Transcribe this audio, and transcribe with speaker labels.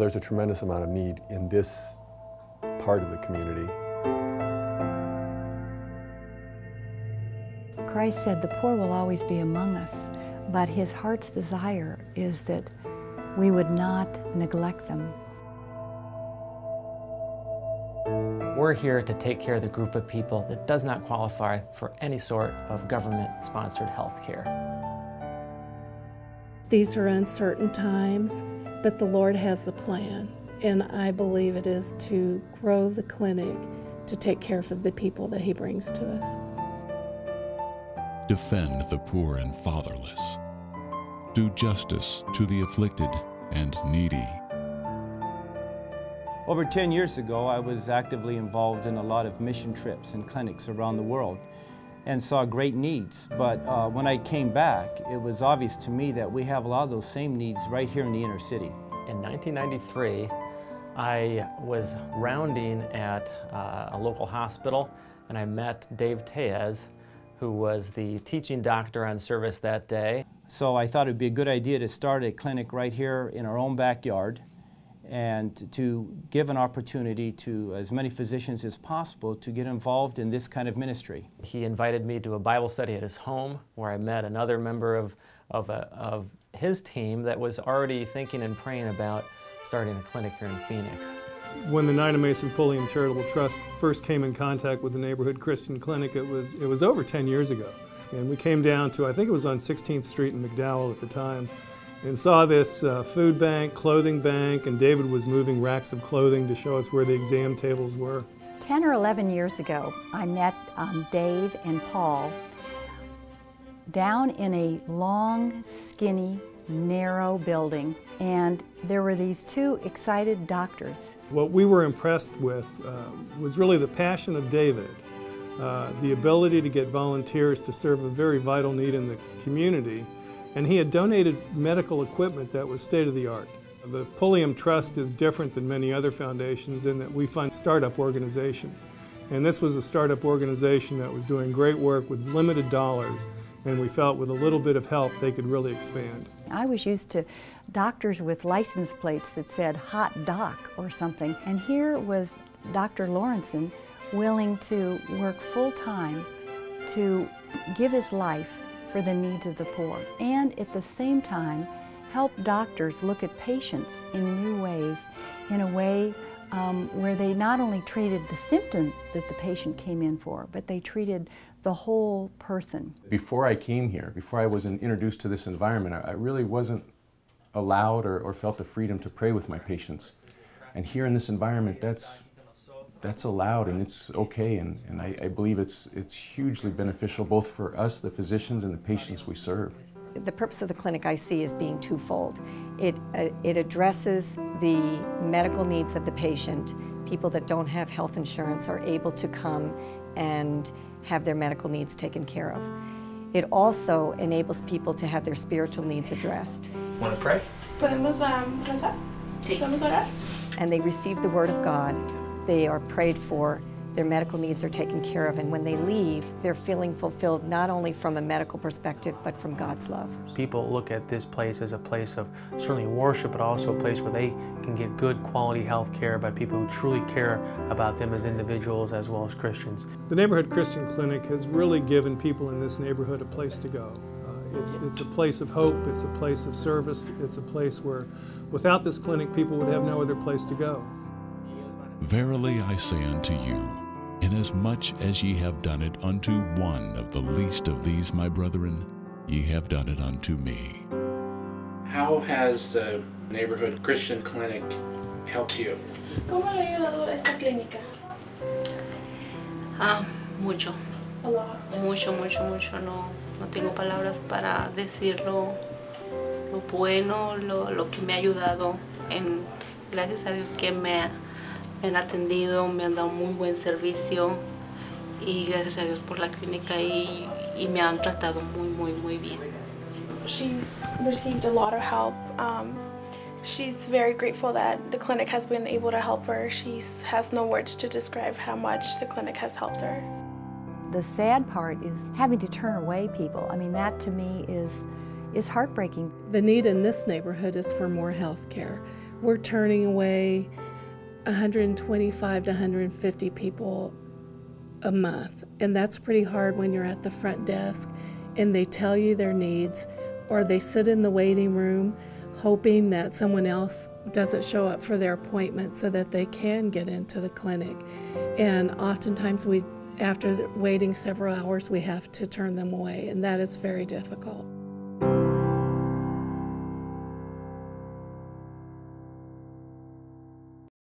Speaker 1: there's a tremendous amount of need in this part of the community.
Speaker 2: Christ said the poor will always be among us, but his heart's desire is that we would not neglect them.
Speaker 3: We're here to take care of the group of people that does not qualify for any sort of government-sponsored health care.
Speaker 4: These are uncertain times, but the Lord has a plan, and I believe it is to grow the clinic to take care of the people that he brings to us.
Speaker 5: Defend the poor and fatherless. Do justice to the afflicted and needy.
Speaker 6: Over 10 years ago, I was actively involved in a lot of mission trips and clinics around the world and saw great needs. But when I came back, it was obvious to me that we have a lot of those same needs right here in the inner city.
Speaker 3: In 1993, I was rounding at a local hospital, and I met Dave Tellez, who was the teaching doctor on service that day.
Speaker 6: So I thought it would be a good idea to start a clinic right here in our own backyard and to give an opportunity to as many physicians as possible to get involved in this kind of ministry.
Speaker 3: He invited me to a Bible study at his home where I met another member of his team that was already thinking and praying about starting a clinic here in Phoenix.
Speaker 7: When the Nina Mason Pulliam Charitable Trust first came in contact with the Neighborhood Christian Clinic, it was over 10 years ago. And we came down to, I think it was on 16th Street in McDowell at the time, and saw this food bank, clothing bank, and David was moving racks of clothing to show us where the exam tables were.
Speaker 2: 10 or 11 years ago, I met Dave and Paul down in a long, skinny, narrow building, and there were these two excited doctors.
Speaker 7: What we were impressed with was really the passion of David, the ability to get volunteers to serve a very vital need in the community, and he had donated medical equipment that was state-of-the-art. The Pulliam Trust is different than many other foundations in that we fund startup organizations, and this was a startup organization that was doing great work with limited dollars, and we felt with a little bit of help they could really expand.
Speaker 2: I was used to doctors with license plates that said Hot Doc or something, and here was Dr. Lawrenson willing to work full-time to give his life for the needs of the poor, and at the same time help doctors look at patients in new ways, in a way where they not only treated the symptom that the patient came in for, but they treated the whole person.
Speaker 1: Before I came here, before I was introduced to this environment, I really wasn't allowed or felt the freedom to pray with my patients. And here in this environment, that's allowed and it's okay, and I believe it's hugely beneficial both for us, the physicians, and the patients we serve.
Speaker 8: The purpose of the clinic I see as being twofold. It addresses the medical needs of the patient. People that don't have health insurance are able to come and have their medical needs taken care of. It also enables people to have their spiritual needs addressed.
Speaker 3: Want to pray?
Speaker 9: ¿Podemos rezar? Sí. ¿Podemos orar?
Speaker 8: And they receive the Word of God. They are prayed for, their medical needs are taken care of, and when they leave, they're feeling fulfilled not only from a medical perspective, but from God's love.
Speaker 10: People look at this place as a place of certainly worship, but also a place where they can get good quality health care by people who truly care about them as individuals as well as Christians.
Speaker 7: The Neighborhood Christian Clinic has really given people in this neighborhood a place to go. It's a place of hope, it's a place of service, it's a place where without this clinic people would have no other place to go.
Speaker 5: Verily I say unto you, inasmuch as ye have done it unto one of the least of these my brethren, ye have done it unto me.
Speaker 11: How has the Neighborhood Christian Clinic helped you?
Speaker 9: ¿Cómo le ha ayudado esta clínica?
Speaker 12: Mucho.
Speaker 9: A lot.
Speaker 12: Mucho. No tengo palabras para decirlo, lo bueno, lo que me ha ayudado. Gracias a Dios que me han atendido, me han dado muy buen servicio y gracias a Dios por la clínica y me han tratado muy bien.
Speaker 9: She's received a lot of help. She's very grateful that the clinic has been able to help her. She has no words to describe how much the clinic has helped her.
Speaker 2: The sad part is having to turn away people. I mean, that to me is heartbreaking.
Speaker 4: The need in this neighborhood is for more health care. we're turning away 125 to 150 people a month, and that's pretty hard when you're at the front desk and they tell you their needs, or they sit in the waiting room hoping that someone else doesn't show up for their appointment so that they can get into the clinic. And oftentimes after waiting several hours, we have to turn them away, and that is very difficult.